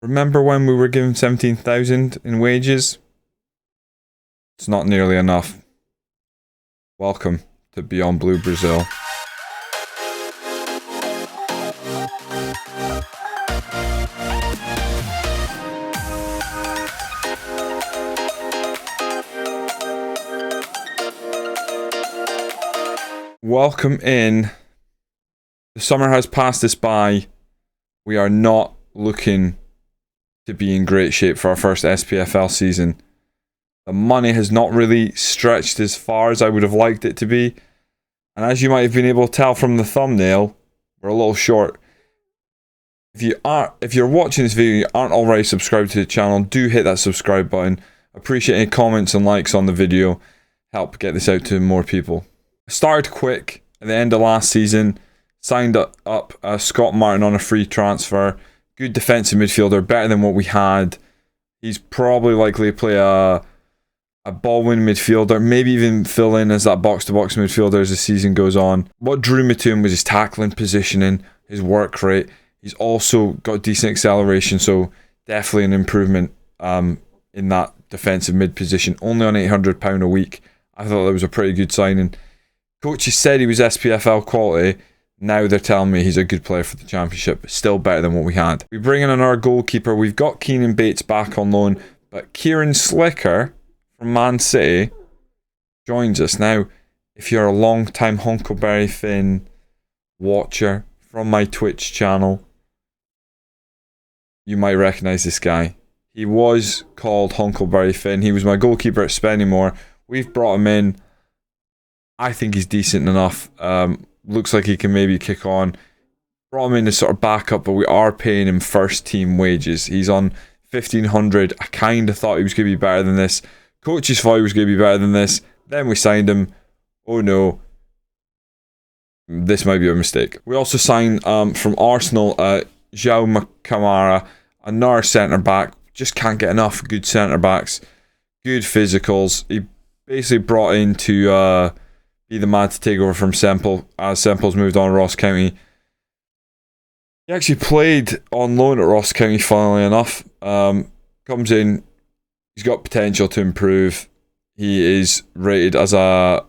Remember when we were given 17,000 in wages? It's not nearly enough. Welcome to Beyond Blue Brazil. Welcome in. The summer has passed us by. We are not looking to be in great shape for our first SPFL season. The money has not really stretched as far as I would have liked it to be. And as you might have been able to tell from the thumbnail, we're a little short. If you're watching this video and you aren't already subscribed to the channel, do hit that subscribe button. Appreciate any comments and likes on the video. Help get this out to more people. I started quick at the end of last season. Signed up Scott Martin on a free transfer. Good defensive midfielder, better than what we had. He's probably likely to play a ball-win midfielder, maybe even fill in as that box-to-box midfielder as the season goes on. What drew me to him was his tackling, positioning, his work rate. He's also got decent acceleration, so definitely an improvement in that defensive mid position. Only on £800 a week. I thought that was a pretty good signing. Coaches said he was SPFL quality. Now they're telling me he's a good player for the championship. Still better than what we had. We bring in another goalkeeper. We've got Keenan Bates back on loan, but Kieran Slicker from Man City joins us. Now, if you're a long-time Hunkleberry Finn watcher from my Twitch channel, you might recognise this guy. He was called Hunkleberry Finn. He was my goalkeeper at Spennymoor. We've brought him in. I think he's decent enough. Looks like he can maybe kick on. Brought him in as sort of backup, but we are paying him first team wages. He's on 1,500. I kind of thought he was going to be better than this. Coaches thought he was going to be better than this. Then we signed him. Oh no. This might be a mistake. We also signed from Arsenal, João Camara, another centre-back. Just can't get enough good centre-backs. Good physicals. He basically brought in to be the man to take over from Semple as Semple's moved on to Ross County. He actually played on loan at Ross County, funnily enough. Comes in, he's got potential to improve. He is rated as a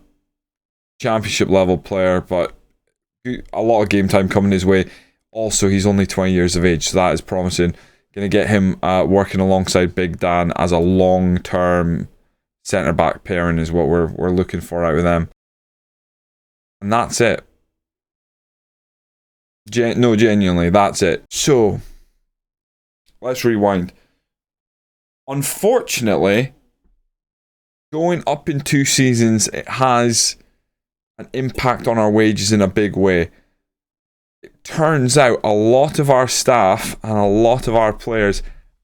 championship level player, but a lot of game time coming his way. Also, he's only 20 years of age, so that is promising. Going to get him working alongside Big Dan as a long-term centre-back pairing is what we're looking for out of them. And that's it. Genuinely, that's it. So, let's rewind. Unfortunately, going up in 2 seasons, it has an impact on our wages in a big way. It turns out a lot of our staff and a lot of our players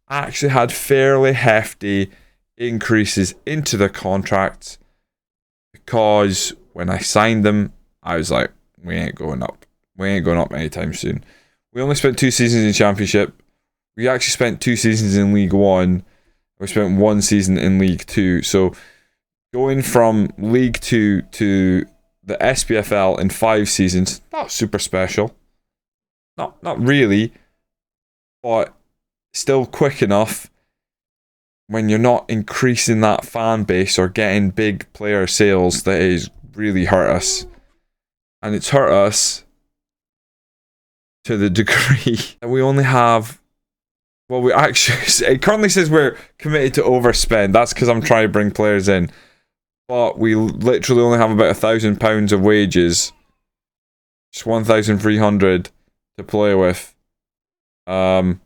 actually had fairly hefty increases into their contracts because when I signed them, I was like, we ain't going up. We ain't going up anytime soon. We only spent 2 seasons in Championship. We actually spent 2 seasons in League 1. We spent 1 season in League 2. So going from League 2 to the SPFL in 5 seasons, not super special. Not really. But still quick enough when you're not increasing that fan base or getting big player sales that is really hurt us. And it's hurt us to the degree that we only have, well, we actually, it currently says we're committed to overspend. That's because I'm trying to bring players in. But we literally only have about £1,000 of wages. Just 1,300 to play with. We've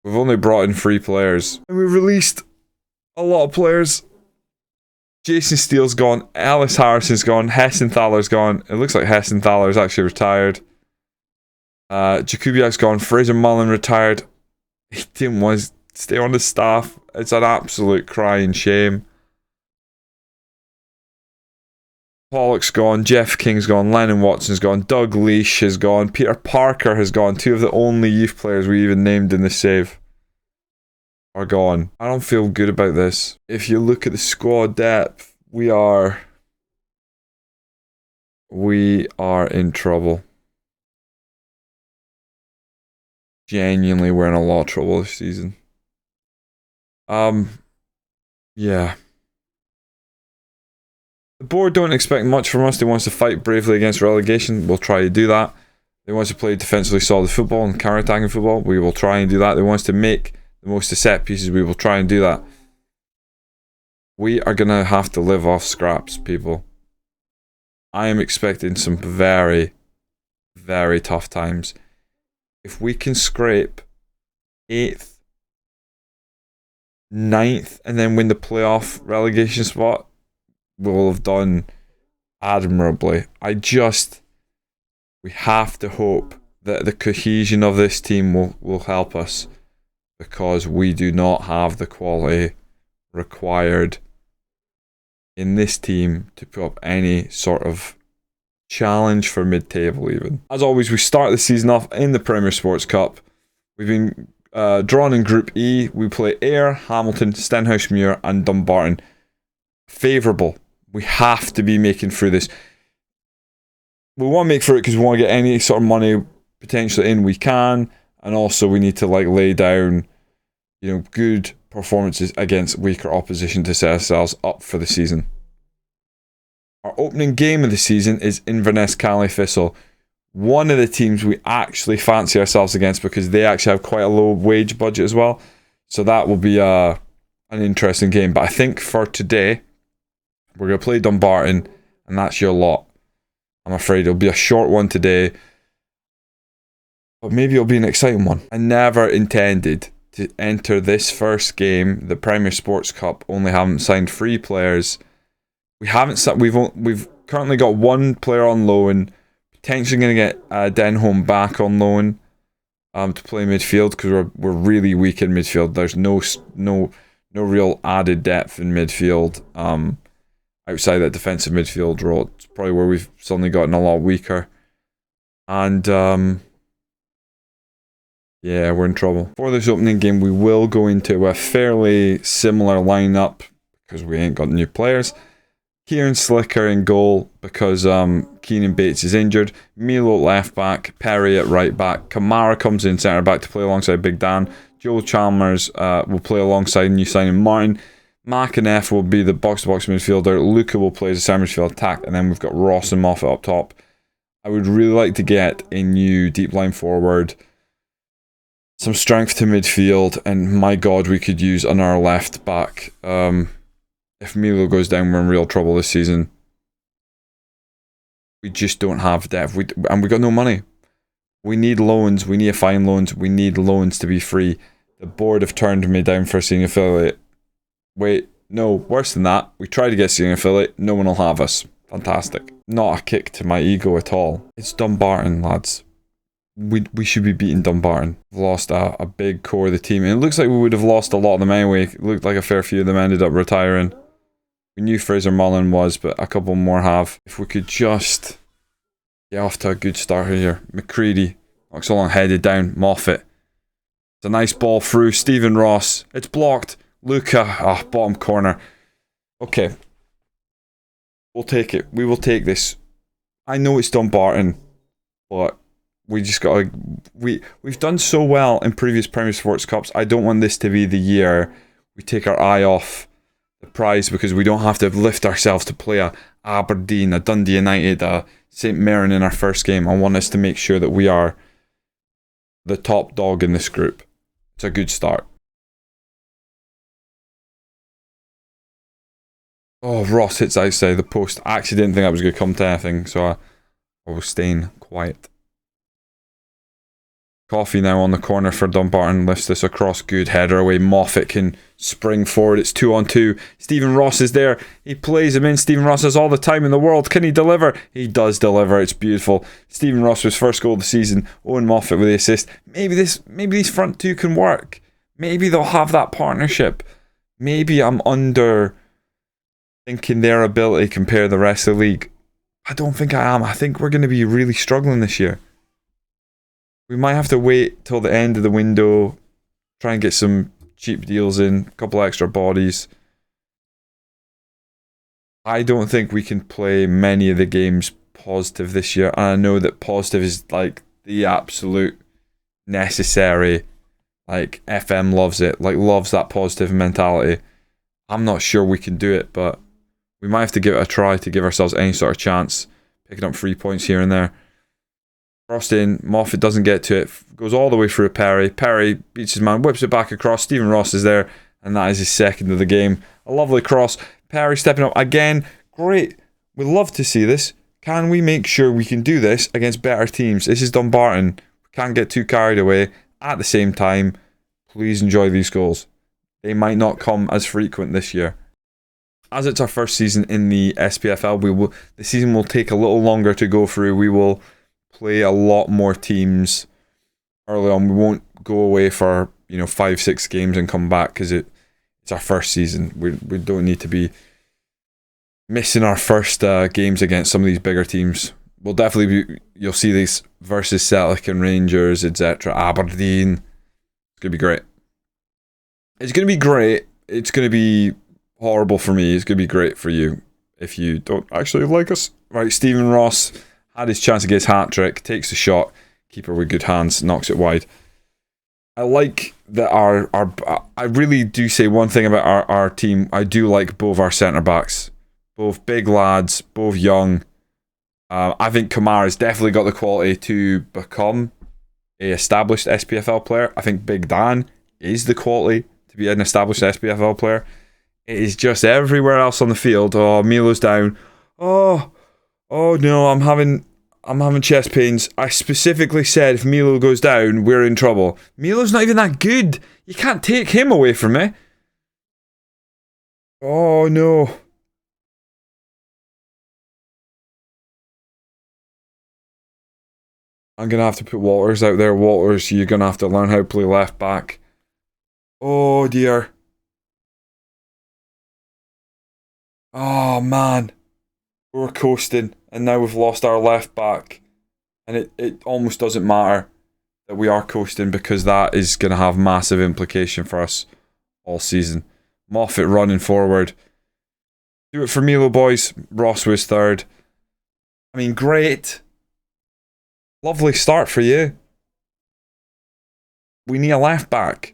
only brought in 3 players. And we've released a lot of players. Jason Steele's gone, Ellis Harrison's gone, Hessenthaler's gone. It looks like Hessenthaler's actually retired. Jakubiak's gone, Fraser Mullen retired. He didn't want to stay on the staff. It's an absolute crying shame. Pollock's gone, Jeff King's gone, Lennon Watson's gone, Doug Leash has gone, Peter Parker has gone. 2 of the only youth players we even named in the save are gone. I don't feel good about this. If you look at the squad depth, we are in trouble. genuinely we're in a lot of trouble this season. Yeah. The board don't expect much from us. They want us to fight bravely against relegation. We'll try to do that. They want us to play defensively solid football and counter-attacking football. We will try and do that. They want us to make the most of set pieces. We will try and do that. We are going to have to live off scraps, people. I am expecting some very, very tough times. If we can scrape 8th, 9th, and then win the playoff relegation spot, we'll have done admirably. We have to hope that the cohesion of this team will help us, because we do not have the quality required in this team to put up any sort of challenge for mid-table even. As always, we start the season off in the Premier Sports Cup. We've been drawn in Group E. We play Ayr, Hamilton, Stenhousemuir and Dumbarton. Favourable. We have to be making through this. We want to make through it because we want to get any sort of money potentially in we can, and also we need to lay down, good performances against weaker opposition to set ourselves up for the season. Our opening game of the season is Inverness Caley Thistle, one of the teams we actually fancy ourselves against because they actually have quite a low wage budget as well. So that will be an interesting game. But I think for today, we're going to play Dumbarton, and that's your lot. I'm afraid it'll be a short one today, but maybe it'll be an exciting one. I never intended to enter this first game, the Premier Sports Cup, only having signed 3 players. We've currently got 1 player on loan, potentially going to get Denholm back on loan to play midfield because we're really weak in midfield. There's no real added depth in midfield outside that defensive midfield role. It's probably where we've suddenly gotten a lot weaker. And yeah, we're in trouble. For this opening game, we will go into a fairly similar lineup because we ain't got new players. Kieran Slicker in goal because Keenan Bates is injured. Milo at left back, Perry at right back. Kamara comes in centre back to play alongside Big Dan. Joel Chalmers will play alongside new signing Martin. Mac and F will be the box-to-box midfielder. Luca will play as a centre midfield attack, and then we've got Ross and Moffat up top. I would really like to get a new deep line forward, some strength to midfield, and my God, we could use another left back. If Milo goes down, we're in real trouble this season. We just don't have depth, and we got no money. We need loans. We need to find loans. We need loans to be free. The board have turned me down for a senior affiliate. Wait, no, worse than that. We tried to get senior affiliate. No one will have us. Fantastic. Not a kick to my ego at all. It's Dumbarton, lads. We should be beating Dumbarton. We've lost a big core of the team. And it looks like we would have lost a lot of them anyway. It looked like a fair few of them ended up retiring. We knew Fraser Mullen was, but a couple more have. If we could just get off to a good start here. McCready knocks along, headed down. Moffat. It's a nice ball through. Stephen Ross. It's blocked. Luca. Bottom corner. Okay. We'll take it. We will take this. I know it's Dumbarton, but we just got to... We've done so well in previous Premier Sports Cups. I don't want this to be the year we take our eye off the prize because we don't have to lift ourselves to play a Aberdeen, a Dundee United, a St Mirren in our first game. I want us to make sure that we are the top dog in this group. It's a good start. Oh, Ross hits outside the post. I actually didn't think that was going to come to anything, so I was staying quiet. Coffey now on the corner for Dumbarton. Lifts this across. Good header away. Moffat can spring forward. It's 2-on-2. Stephen Ross is there. He plays him in. Stephen Ross has all the time in the world. Can he deliver? He does deliver. It's beautiful. Stephen Ross with his first goal of the season. Owen Moffat with the assist. Maybe these front two can work. Maybe they'll have that partnership. Maybe I'm under thinking their ability compared to the rest of the league. I don't think I am. I think we're going to be really struggling this year. We might have to wait till the end of the window, try and get some cheap deals in, a couple extra bodies. I don't think we can play many of the games positive this year. And I know that positive is like the absolute necessary. Like, FM loves it, like, loves that positive mentality. I'm not sure we can do it, but we might have to give it a try to give ourselves any sort of chance. Picking up 3 points here and there. Crossed in, Moffat doesn't get to it, goes all the way through Perry. Perry beats his man, whips it back across. Stephen Ross is there, and that is his second of the game. A lovely cross. Perry stepping up again. Great. We'd love to see this. Can we make sure we can do this against better teams? This is Dumbarton. We can't get too carried away. At the same time, please enjoy these goals. They might not come as frequent this year. As it's our first season in the SPFL, the season will take a little longer to go through. We will play a lot more teams early on. We won't go away for 5-6 games and come back because it's our first season. We don't need to be missing our first games against some of these bigger teams. We'll definitely you'll see these versus Celtic and Rangers, etc. Aberdeen. It's gonna be great. It's gonna be great. It's gonna be horrible for me. It's gonna be great for you if you don't actually like us. Right, Stephen Ross had his chance to get his hat trick, takes the shot, keeper with good hands, knocks it wide. I like that I really do say one thing about our team. I do like both our centre backs, both big lads, both young. I think Kamara's definitely got the quality to become a established SPFL player. I think Big Dan is the quality to be an established SPFL player. It is just everywhere else on the field. Oh, Milo's down. Oh no, I'm having chest pains. I specifically said if Milo goes down, we're in trouble. Milo's not even that good. You can't take him away from me. Oh no. I'm going to have to put Walters out there. Walters, you're going to have to learn how to play left back. Oh dear. Oh man. We're coasting. And now we've lost our left back. And it almost doesn't matter that we are coasting because that is going to have massive implication for us all season. Moffat running forward. Do it for Milo, boys. Ross was third. I mean, great. Lovely start for you. We need a left back.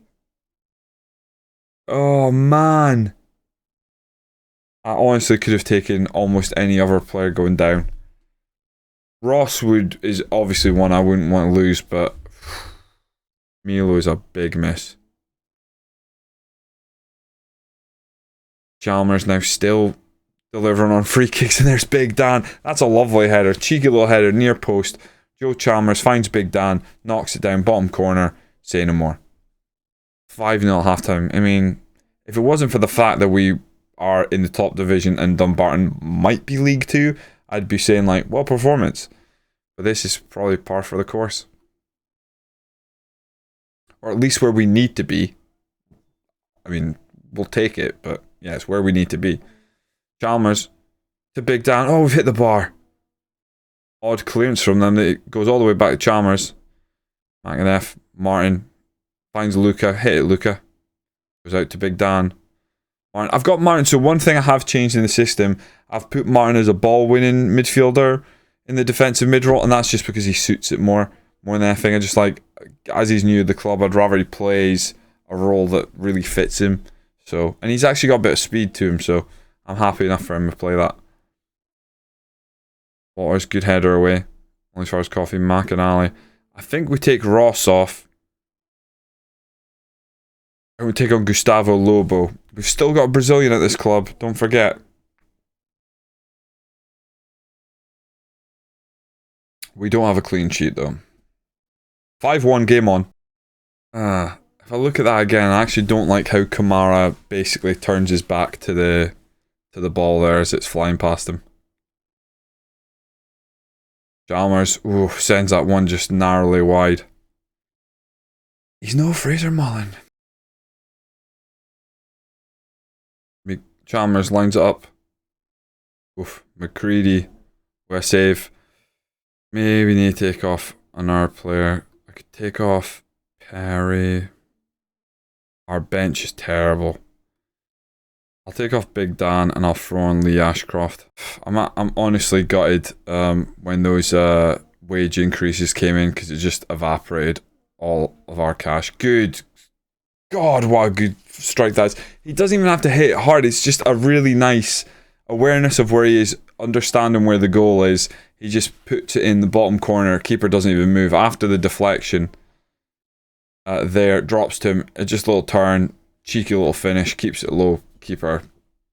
Oh, man. I honestly could have taken almost any other player going down. Ross is obviously one I wouldn't want to lose, but Milo is a big miss. Chalmers now still delivering on free kicks, and there's Big Dan. That's a lovely header. Cheeky little header, near post. Joe Chalmers finds Big Dan, knocks it down, bottom corner, say no more. 5-0 halftime. I mean, if it wasn't for the fact that we are in the top division and Dumbarton might be League 2, I'd be saying like, well, performance. But this is probably par for the course. Or at least where we need to be. I mean, we'll take it, but yeah, it's where we need to be. Chalmers to Big Dan. Oh, we've hit the bar. Odd clearance from them. It goes all the way back to Chalmers. McAneff, Martin finds Luca. Hit it, Luca. Goes out to Big Dan. Martin. I've got Martin. So one thing I have changed in the system, I've put Martin as a ball-winning midfielder in the defensive mid-role, and that's just because he suits it more than anything. I just like, as he's new to the club, I'd rather he plays a role that really fits him. So, and he's actually got a bit of speed to him, so I'm happy enough for him to play that. Waters, good header away. Only as far as Coffee, McAnally. I think we take Ross off. And we take on Gustavo Lobo. We've still got a Brazilian at this club, don't forget. We don't have a clean sheet though. 5-1 game on. If I look at that again, I actually don't like how Kamara basically turns his back to the ball there as it's flying past him. Chalmers, sends that one just narrowly wide. He's no Fraser Mullen. Chalmers lines it up. McCready, with a save. Maybe need to take off another player. I could take off Perry. Our bench is terrible. I'll take off Big Dan and I'll throw on Lee Ashcroft. I'm honestly gutted when those wage increases came in because it just evaporated all of our cash. Good God, what a good strike that is. He doesn't even have to hit it hard. It's just a really nice awareness of where he is, understanding where the goal is. He just puts it in the bottom corner. Keeper doesn't even move. After the deflection, there, drops to him. Just a little turn. Cheeky little finish. Keeps it low. Keeper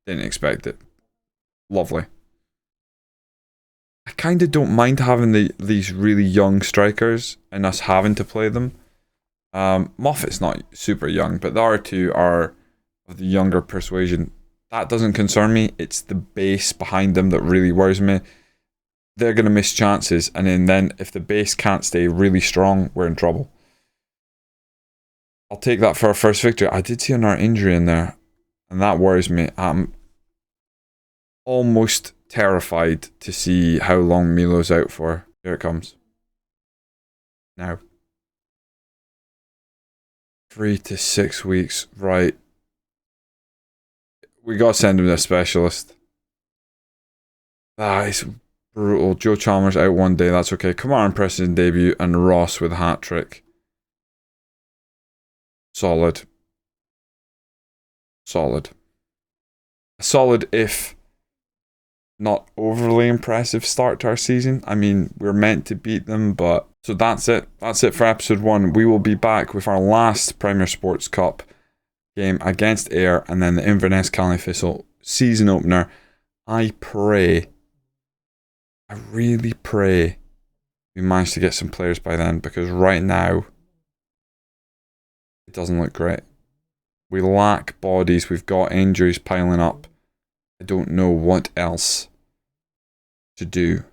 didn't expect it. Lovely. I kind of don't mind having these really young strikers and us having to play them. Moffat's not super young, but the other two are of the younger persuasion. That doesn't concern me. It's the base behind them that really worries me. They're going to miss chances, and then if the base can't stay really strong, we're in trouble. I'll take that for our first victory. I did see another injury in there, and that worries me. I'm almost terrified to see how long Milo's out for. Here it comes. Now. 3 to 6 weeks. Right. We gotta send him to a specialist. It's brutal. Joe Chalmers out one day. That's okay. Kamara impresses in debut, and Ross with a hat-trick. Solid. Solid. Solid, if not overly impressive start to our season. I mean, we're meant to beat them, but... So that's it. That's it for episode 1. We will be back with our last Premier Sports Cup game against Ayr, and then the Inverness Calnie Thistle season opener. I really pray we manage to get some players by then, because right now it doesn't look great. We lack bodies. We've got injuries piling up. I don't know what else to do.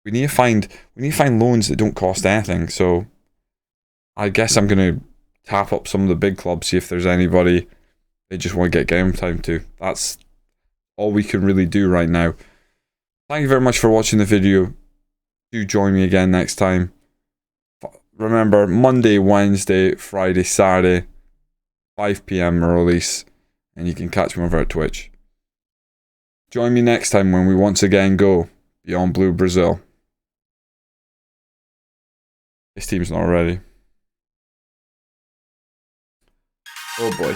We need to find loans that don't cost anything. So I guess I'm gonna tap up some of the big clubs, see if there's anybody they just want to get game time to. That's all we can really do right now. Thank you very much for watching the video. Do join me again next time. Remember, Monday, Wednesday, Friday, Saturday, 5 PM release, and you can catch me over at Twitch. Join me next time when we once again go Beyond Blue Brazil. This team's not ready. Oh boy.